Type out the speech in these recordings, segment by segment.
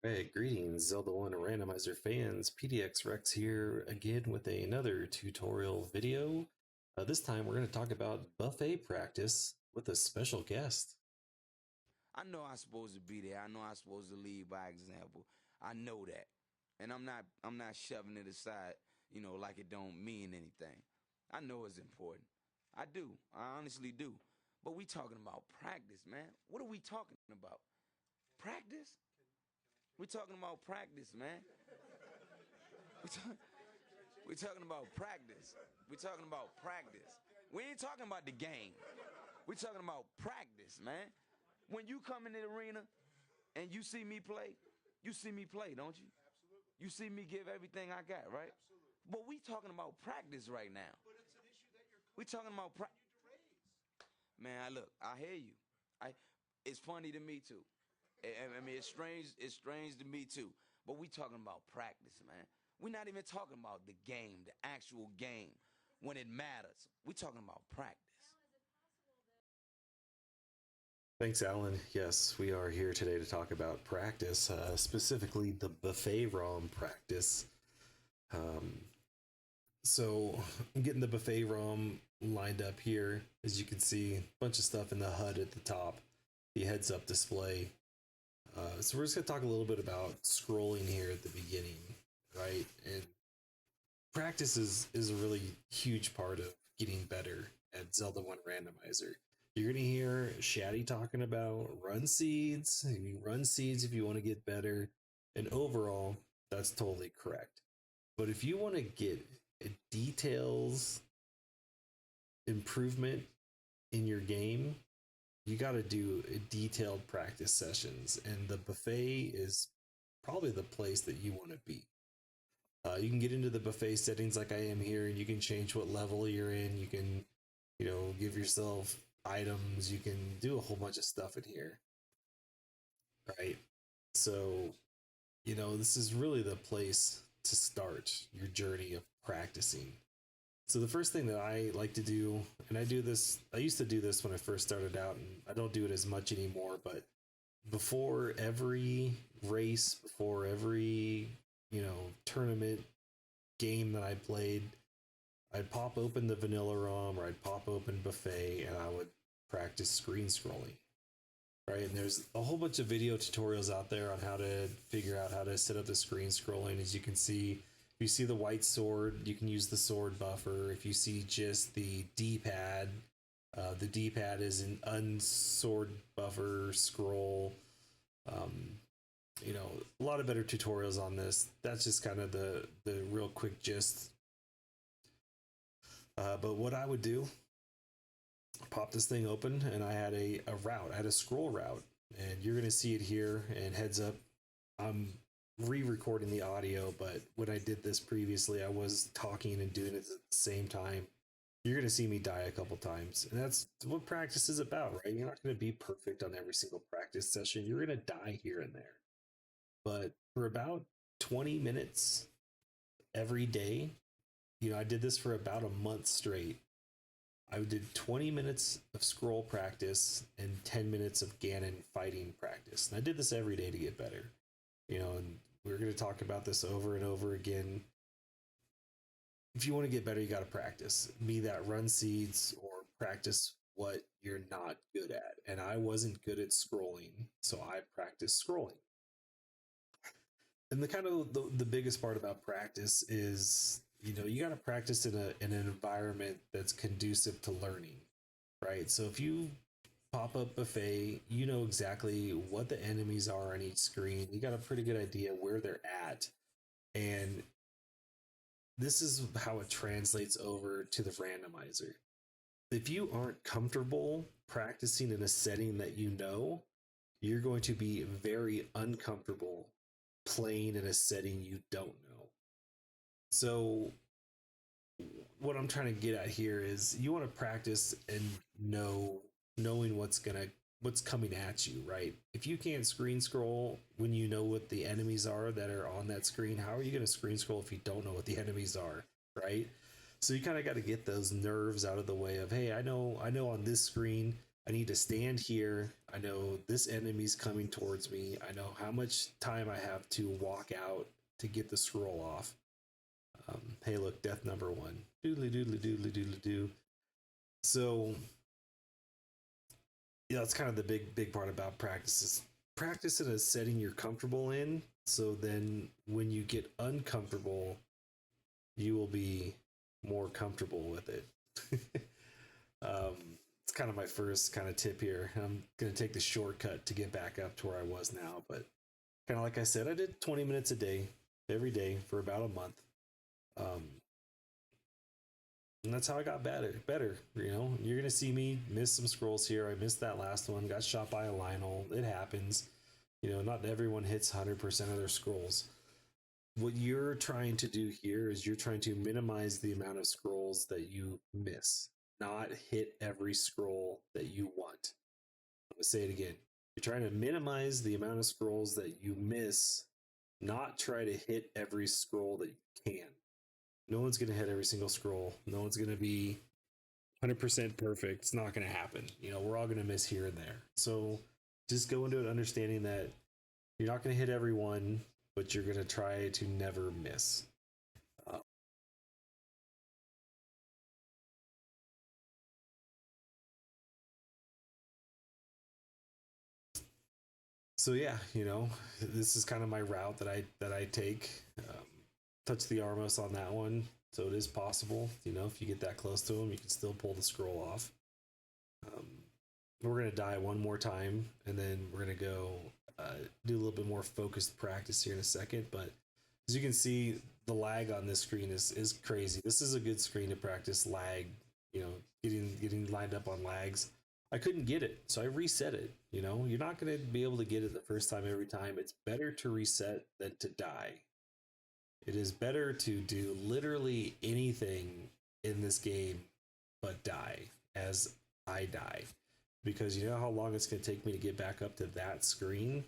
Hey, greetings, Zelda 1 Randomizer fans. PDX Rex here again with another tutorial video. This time we're going to talk about buffet practice with a special guest. I know I'm supposed to be there. I know I'm supposed to lead by example. I know that. And I'm not shoving it aside, like it don't mean anything. I know it's important. I do. I honestly do. But we talking about practice, man. What are we talking about? Practice? We talking about practice, man. We talk, we talking about practice. We talking about practice. We ain't talking about the game. We talking about practice, man. When you come in the arena and you see me play, you see me play, don't you? You see me give everything I got, right? But we talking about practice right now. We talking about man. I hear you. I, it's funny to me too. I mean, it's strange. It's strange to me too. But we talking about practice, man. We're not even talking about the game, the actual game, when it matters. We talking about practice. Thanks, Alan. Yes, we are here today to talk about practice, specifically the buffet ROM practice. Um, so I'm getting the buffet ROM lined up here. As you can see, a bunch of stuff in the HUD at the top, the heads up display. So we're just going to talk a little bit about scrolling here at the beginning, right? And practice is a really huge part of getting better at Zelda 1 Randomizer. You're going to hear Shaddy talking about run seeds. You run seeds if you want to get better. And overall, that's totally correct. But if you want to get a details improvement in your game, you got to do detailed practice sessions. And the buffet is probably the place that you want to be. You can get into the buffet settings like I am here, and you can change what level you're in. You can, give yourself items. You can do a whole bunch of stuff in here, right? So, this is really the place to start your journey of practicing. So, the first thing that I like to do, and I used to do this when I first started out, and I don't do it as much anymore, but before every race, before every, tournament game that I played, I'd pop open the vanilla ROM or I'd pop open Buffet and I would practice screen scrolling. Right. And there's a whole bunch of video tutorials out there on how to figure out how to set up the screen scrolling. As you can see, if you see the white sword, you can use the sword buffer. If you see just the D pad is an unsword buffer scroll. Um, a lot of better tutorials on this. That's just kind of the real quick gist. But what I would do, pop this thing open, and I had a route. I had a scroll route, and you're going to see it here. And heads up, I'm re-recording the audio, but when I did this previously, I was talking and doing it at the same time. You're going to see me die a couple times, and that's what practice is about, right? You're not going to be perfect on every single practice session. You're going to die here and there, but for about 20 minutes every day, I did this for about a month straight. I did 20 minutes of scroll practice and 10 minutes of Ganon fighting practice. And I did this every day to get better. And we're going to talk about this over and over again. If you want to get better, you got to practice. Be that run seeds or practice what you're not good at. And I wasn't good at scrolling, so I practiced scrolling. And the kind of the biggest part about practice is, you got to practice in an environment that's conducive to learning, right? So if you pop up buffet, you know exactly what the enemies are on each screen. You got a pretty good idea where they're at. And this is how it translates over to the randomizer. If you aren't comfortable practicing in a setting that you know, you're going to be very uncomfortable playing in a setting you don't know. So what I'm trying to get at here is you want to practice and knowing what's coming at you, right? If you can't screen scroll when you know what the enemies are that are on that screen, how are you going to screen scroll if you don't know what the enemies are, right? So you kind of got to get those nerves out of the way of, hey, I know on this screen I need to stand here. I know this enemy's coming towards me. I know how much time I have to walk out to get the scroll off. Hey, look, death number one. Doodly doodly doodly doodly doo. So, yeah, that's kind of the big part about practice is practice in a setting you're comfortable in. So then when you get uncomfortable, you will be more comfortable with it. It's kind of my first kind of tip here. I'm going to take the shortcut to get back up to where I was now. But kind of like I said, I did 20 minutes a day, every day for about a month. Um, and that's how I got better. You know, you're going to see me miss some scrolls here. I missed that last one, got shot by a Lionel. It happens. You know, not everyone hits 100% of their scrolls. What you're trying to do here is you're trying to minimize the amount of scrolls that you miss, not hit every scroll that you want. I'm going to say it again. You're trying to minimize the amount of scrolls that you miss, not try to hit every scroll that you can. No one's going to hit every single scroll. No one's going to be 100% perfect. It's not going to happen. You know, we're all going to miss here and there. So just go into it understanding that you're not going to hit every one, but you're going to try to never miss. So yeah, you know, this is kind of my route that I take. Touch the Armos on that one, so it is possible. You know, if you get that close to him, you can still pull the scroll off. Um, we're gonna die one more time, and then we're gonna go do a little bit more focused practice here in a second. But as you can see, the lag on this screen is crazy. This is a good screen to practice lag. You know, getting lined up on lags. I couldn't get it, so I reset it. You know, you're not going to be able to get it the first time every time. It's better to reset than to die. It is better to do literally anything in this game but die, as I die. Because you know how long it's going to take me to get back up to that screen?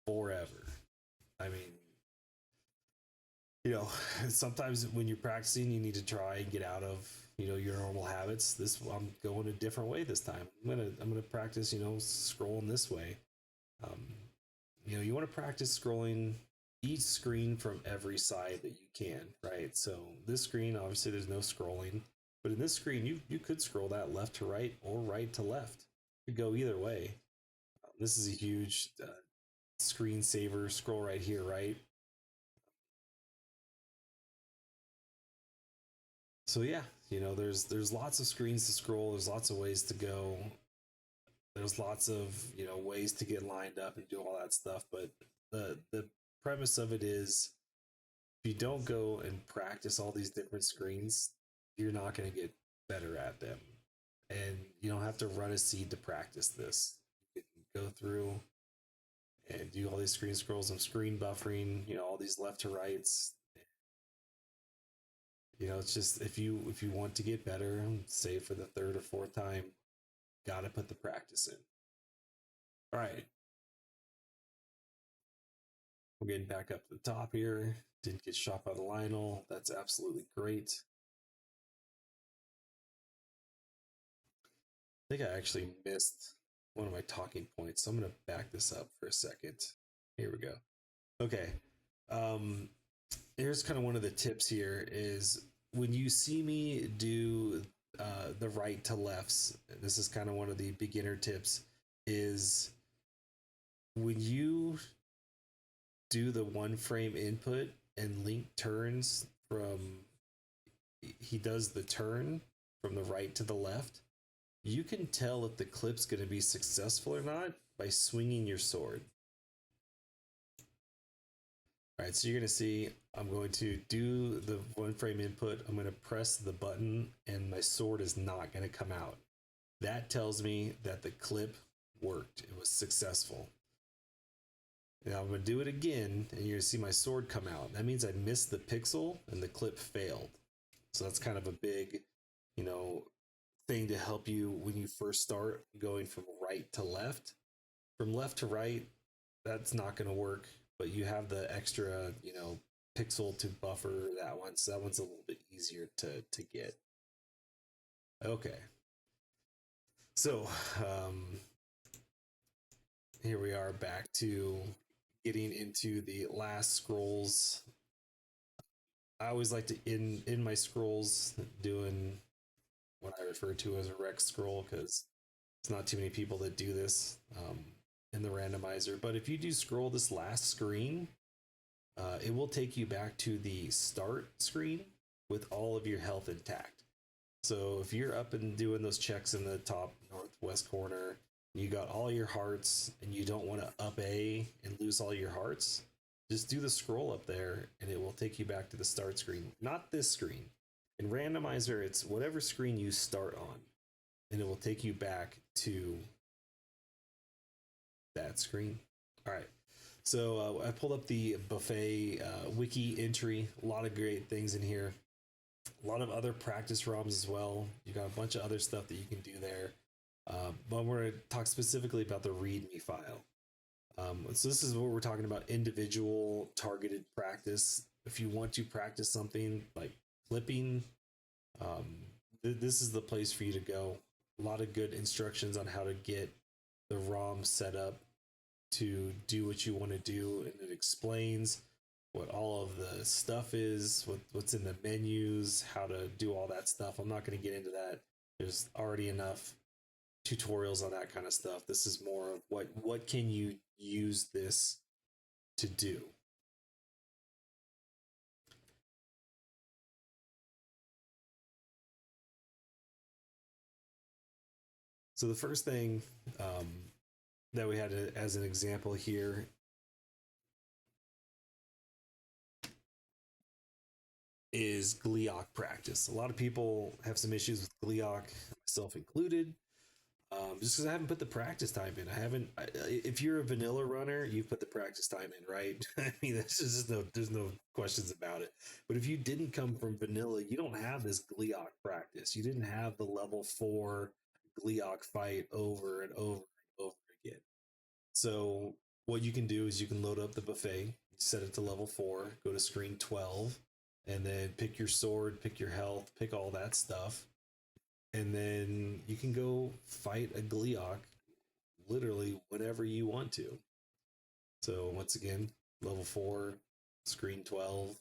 Forever. I mean, you know, sometimes when you're practicing, you need to try and get out of, you know, your normal habits. This I'm going a different way this time. I'm gonna practice, you know, scrolling this way. Um, you know, you want to practice scrolling each screen from every side that you can, right? So this screen, obviously, there's no scrolling, but in this screen, you could scroll that left to right or right to left. You could go either way. This is a huge screensaver. Scroll right here, right? So yeah, you know, there's lots of screens to scroll. There's lots of ways to go. There's lots of, you know, ways to get lined up and do all that stuff. But the premise of it is, if you don't go and practice all these different screens, you're not going to get better at them. And you don't have to run a seed to practice this. You can go through and do all these screen scrolls and screen buffering. You know, all these left to rights. You know, it's just if you want to get better, say for the third or fourth time, gotta put the practice in. All right, we're getting back up to the top here. Didn't get shot by the Lionel. That's absolutely great. I think I actually missed one of my talking points, so I'm gonna back this up for a second. Here we go. Okay. Um, here's kind of one of the tips here is when you see me do the right to lefts, this is kind of one of the beginner tips, is when you do the one frame input and Link turns from, he does the turn from the right to the left, you can tell if the clip's going to be successful or not by swinging your sword. All right, so you're going to see I'm going to do the one frame input. I'm going to press the button and my sword is not going to come out. That tells me that the clip worked. It was successful. Now I'm going to do it again and you're going to see my sword come out. That means I missed the pixel and the clip failed. So that's kind of a big, you know, thing to help you when you first start going from right to left. From left to right, that's not going to work, but you have the extra, you know, pixel to buffer that one. So that one's a little bit easier to get. Okay. So, here we are back to getting into the last scrolls. I always like to in my scrolls doing what I refer to as a rec scroll because it's not too many people that do this in the randomizer. But if you do scroll this last screen, it will take you back to the start screen with all of your health intact. So if you're up and doing those checks in the top northwest corner, you got all your hearts and you don't want to up A and lose all your hearts, just do the scroll up there and it will take you back to the start screen. Not this screen. In randomizer, it's whatever screen you start on, and it will take you back to that screen. All right. So I pulled up the buffet wiki entry. A lot of great things in here. A lot of other practice ROMs as well. You got a bunch of other stuff that you can do there. But we're going to talk specifically about the README file. So this is what we're talking about: individual targeted practice. If you want to practice something like flipping, this is the place for you to go. A lot of good instructions on how to get the ROM set up to do what you want to do, and it explains what all of the stuff is, what's in the menus, how to do all that stuff. I'm not going to get into that. There's already enough tutorials on that kind of stuff. This is more of what can you use this to do. So the first thing that we had as an example here is Gleeok practice. A lot of people have some issues with Gleeok, myself included. Just because I haven't put the practice time in. If you're a vanilla runner, you've put the practice time in, right? I mean, there's no questions about it. But if you didn't come from vanilla, you don't have this Gleeok practice. You didn't have the level 4 Gleeok fight over and over and over again. So what you can do is you can load up the buffet, set it to level 4, go to screen 12, and then pick your sword, pick your health, pick all that stuff. And then you can go fight a Gleeok literally whenever you want to. So once again, level 4, screen 12.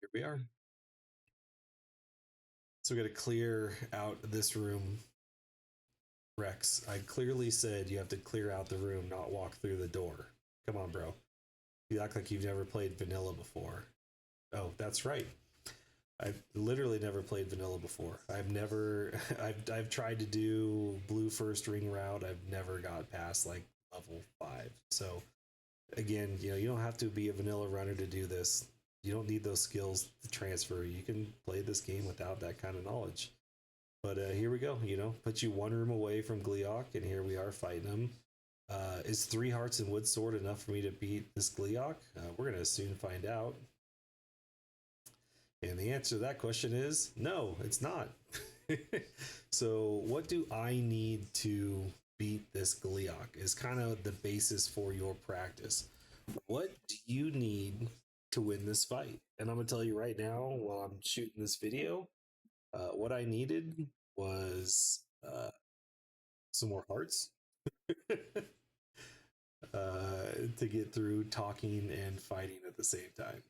Here we are. So we got to clear out this room. Rex, I clearly said you have to clear out the room, not walk through the door. Come on, bro. You act like you've never played vanilla before. Oh, that's right. I've literally never played vanilla before. I've tried to do blue first ring route. I've never got past like level 5. So again, you don't have to be a vanilla runner to do this. You don't need those skills to transfer. You can play this game without that kind of knowledge. But here we go. Put you one room away from Gleeok, and here we are fighting him. Is 3 hearts and wood sword enough for me to beat this Gleeok? We're gonna soon find out. And the answer to that question is no, it's not. So what do I need to beat this Gleeok is kind of the basis for your practice. What do you need to win this fight? And I'm gonna tell you right now while I'm shooting this video, what I needed was some more hearts to get through talking and fighting at the same time.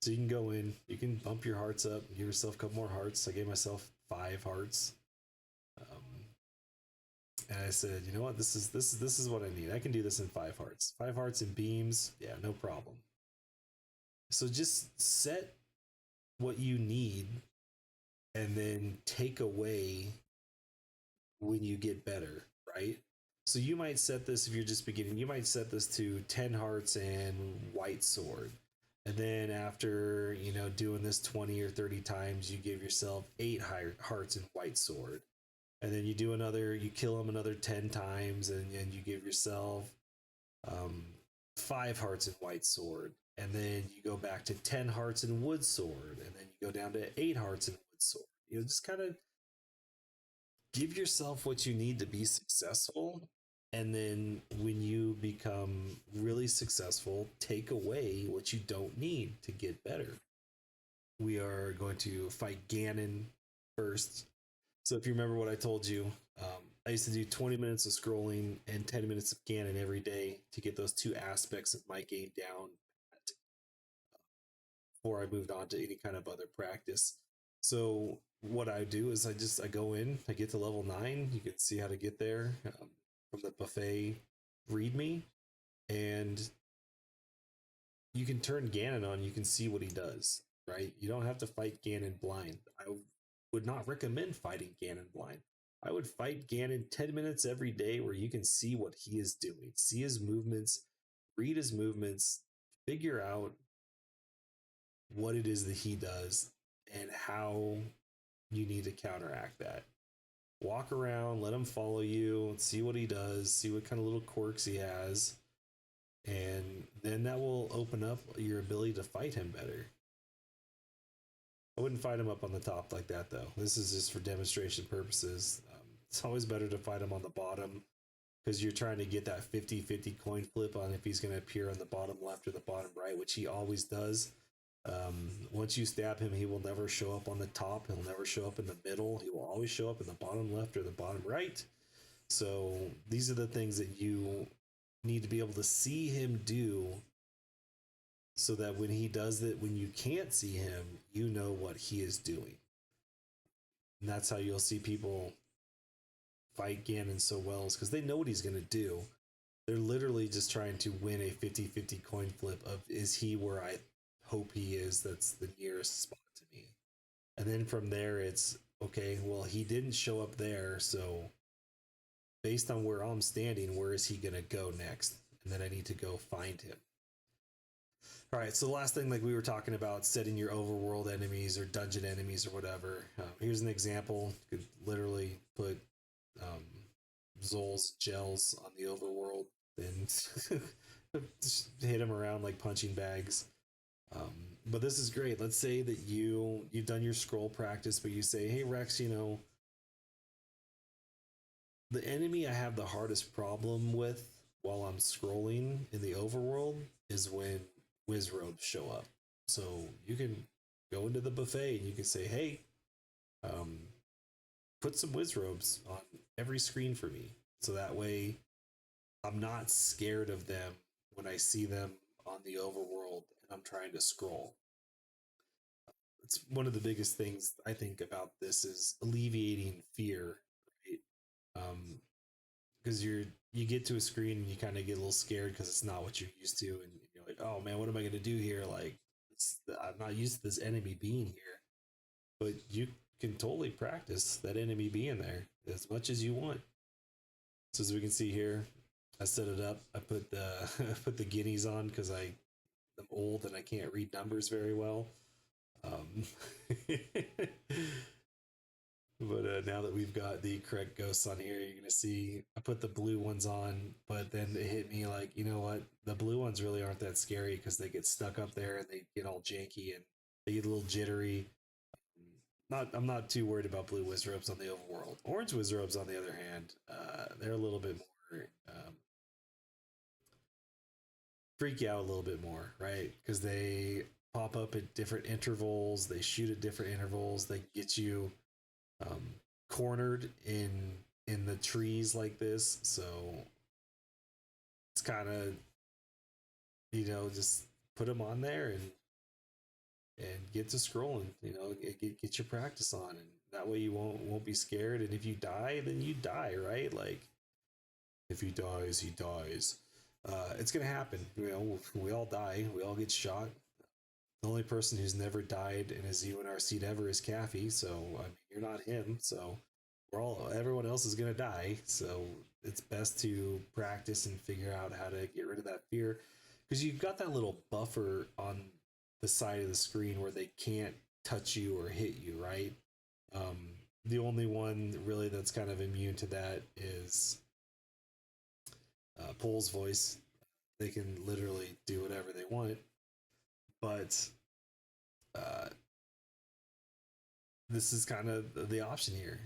So you can go in, you can bump your hearts up, give yourself a couple more hearts. I gave myself 5 hearts, and I said, you know what, this is what I need. I can do this in 5 hearts. 5 hearts and beams, yeah, no problem. So just set what you need, and then take away when you get better, right? So you might set this, if you're just beginning, you might set this to 10 hearts and white sword. And then after, doing this 20 or 30 times, you give yourself 8 hearts and white sword. And then you you kill him another 10 times, and you give yourself 5 hearts and white sword. and then you go back to 10 hearts in wood sword, and then you go down to 8 hearts in wood sword. You know, just kind of give yourself what you need to be successful. And then when you become really successful, take away what you don't need to get better. We are going to fight Ganon first. So if you remember what I told you, I used to do 20 minutes of scrolling and 10 minutes of Ganon every day to get those two aspects of my game down before I moved on to any kind of other practice. So what I do is I go in, I get to level 9. You can see how to get there from the buffet readme, and you can turn Ganon on. You can see what he does, right? You don't have to fight Ganon blind. I would not recommend fighting Ganon blind. I would fight Ganon 10 minutes every day where you can see what he is doing, see his movements, read his movements, figure out what it is that he does and how you need to counteract that. Walk around, let him follow you, see what he does, see what kind of little quirks he has, and then that will open up your ability to fight him better. I wouldn't fight him up on the top like that, though. This is just for demonstration purposes. It's always better to fight him on the bottom because you're trying to get that 50-50 coin flip on if he's going to appear on the bottom left or the bottom right, which he always does. Once you stab him, he will never show up on the top. He'll never show up in the middle. He will always show up in the bottom left or the bottom right. So these are the things that you need to be able to see him do so that when he does it, when you can't see him, you know what he is doing. And that's how you'll see people fight Ganon so well, is because they know what he's going to do. They're literally just trying to win a 50-50 coin flip of, is he where I hope he is? That's the nearest spot to me. And then from there, it's, okay, well, he didn't show up there, so based on where I'm standing, where is he going to go next? And then I need to go find him. All right, so the last thing, like we were talking about, setting your overworld enemies or dungeon enemies or whatever. Here's an example. You could literally put Zol's gels on the overworld and just hit him around like punching bags. But this is great. Let's say that you've done your scroll practice, but you say, hey Rex, you know, the enemy I have the hardest problem with while I'm scrolling in the overworld is when Wizrobes show up. So you can go into the buffet and you can say, hey, put some Wizrobes on every screen for me. So that way I'm not scared of them when I see them on the overworld and I'm trying to scroll. It's one of the biggest things I think about this is alleviating fear, right? Because you get to a screen and you kind of get a little scared because it's not what you're used to, and you're like, oh man, what am I going to do here? Like, I'm not used to this enemy being here. But you can totally practice that enemy being there as much as you want. So as we can see here, I set it up. I put the I put the guineas on because I'm old and I can't read numbers very well. But now that we've got the correct ghosts on here, you're going to see I put the blue ones on, but then it hit me like, you know what? The blue ones really aren't that scary because they get stuck up there and they get all janky and they get a little jittery. I'm not too worried about blue Wizrobes on the overworld. Orange Wizrobes, on the other hand, they're a little bit more freak you out a little bit more, right? Because they pop up at different intervals, they shoot at different intervals, they get you cornered in the trees like this. So it's kind of, you know, just put them on there and get to scrolling. You know, get your practice on, and that way you won't be scared. And if you die, then you die, right? Like if he dies, he dies. It's gonna happen. You know, we all die. We all get shot. The only person who's never died in a UNR seat ever is Caffey, so I mean, you're not him. So everyone else is gonna die. So it's best to practice and figure out how to get rid of that fear, because you've got that little buffer on the side of the screen where they can't touch you or hit you, right? The only one really that's kind of immune to that is Pole's voice. They can literally do whatever they want. but this is kind of the option here.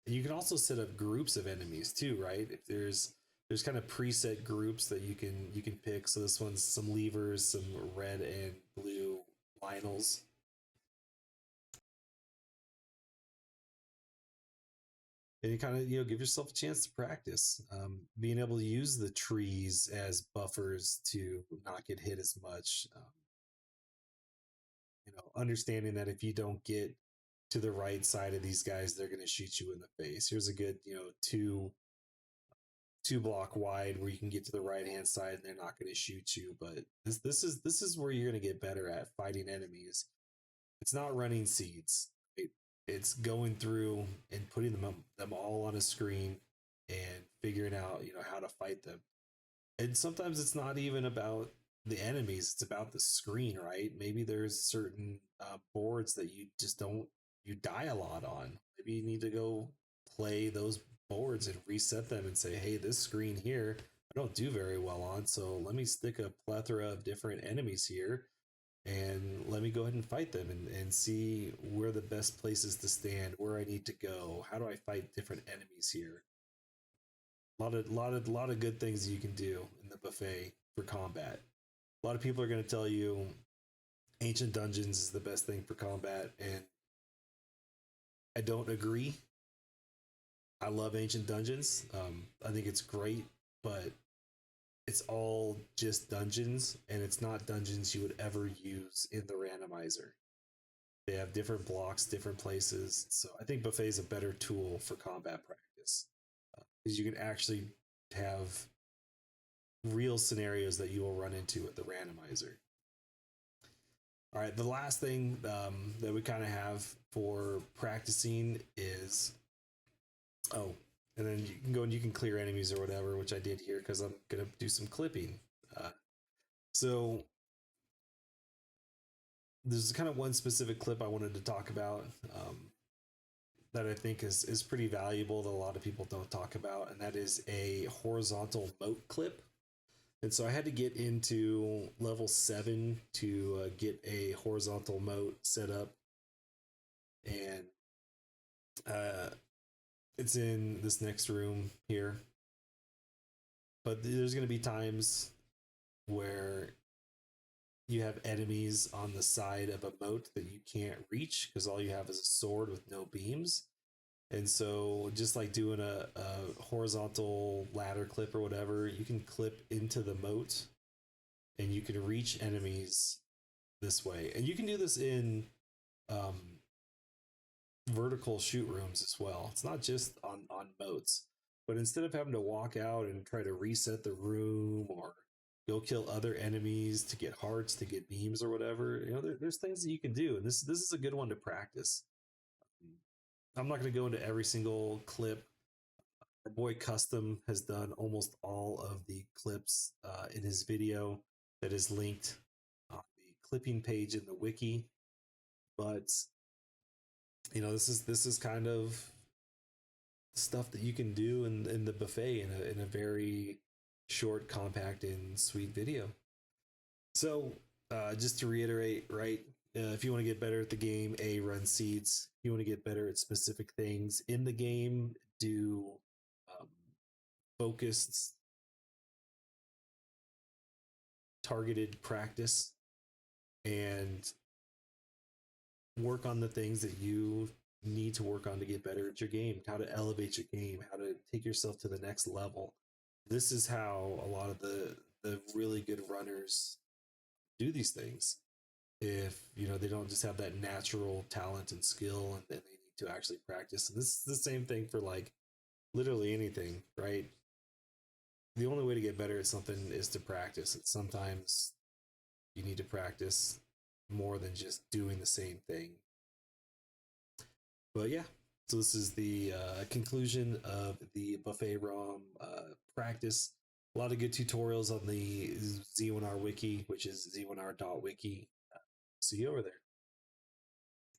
And you can also set up groups of enemies too, right? If there's kind of preset groups that you can pick. So this one's some levers, some red and blue Lionels. And you kind of give yourself a chance to practice, being able to use the trees as buffers to not get hit as much. Understanding that if you don't get to the right side of these guys, they're going to shoot you in the face. Here's a good two block wide where you can get to the right hand side and they're not going to shoot you. But this is where you're going to get better at fighting enemies. It's not running seeds. It's going through and putting them all on a screen and figuring out how to fight them. And sometimes it's not even about the enemies; it's about the screen, right? Maybe there's certain boards that you die a lot on. Maybe you need to go play those boards and reset them and say, hey, this screen here I don't do very well on, so let me stick a plethora of different enemies here and let me go ahead and fight them and see where the best places to stand, where I need to go, how do I fight different enemies here. A lot of good things you can do in the buffet for combat. A lot of people are going to tell you Ancient Dungeons is the best thing for combat, and I don't agree. I love Ancient Dungeons. I think it's great, but it's all just dungeons, and it's not dungeons you would ever use in the randomizer. They have different blocks, different places. So I think Buffet is a better tool for combat practice because you can actually have real scenarios that you will run into with the randomizer. All right, the last thing that we kind of have for practicing is, and then you can go and you can clear enemies or whatever, which I did here because I'm going to do some clipping. So there's kind of one specific clip I wanted to talk about that I think is pretty valuable that a lot of people don't talk about, and that is a horizontal moat clip. And so I had to get into level 7 to get a horizontal moat set up. And it's in this next room here. But there's going to be times where you have enemies on the side of a moat that you can't reach because all you have is a sword with no beams. And so just like doing a horizontal ladder clip or whatever, you can clip into the moat and you can reach enemies this way. And you can do this in vertical shoot rooms as well. It's not just on moats, but instead of having to walk out and try to reset the room or go kill other enemies to get hearts, to get beams or whatever, there's things that you can do. And this is a good one to practice. I'm not going to go into every single clip. Our boy Custom has done almost all of the clips in his video that is linked on the clipping page in the wiki. But this is kind of stuff that you can do in the buffet in a very short, compact, and sweet video. So just to reiterate, right? If you want to get better at the game, run seeds. If you want to get better at specific things in the game, do focused, targeted practice and work on the things that you need to work on to get better at your game, how to elevate your game, how to take yourself to the next level. This is how a lot of the really good runners do these things. If they don't just have that natural talent and skill, and then they need to actually practice. And this is the same thing for like literally anything, right? The only way to get better at something is to practice. And sometimes you need to practice more than just doing the same thing. But yeah, so this is the conclusion of the Buffet ROM practice. A lot of good tutorials on the Z1R wiki, which is z1r.wiki. See you over there.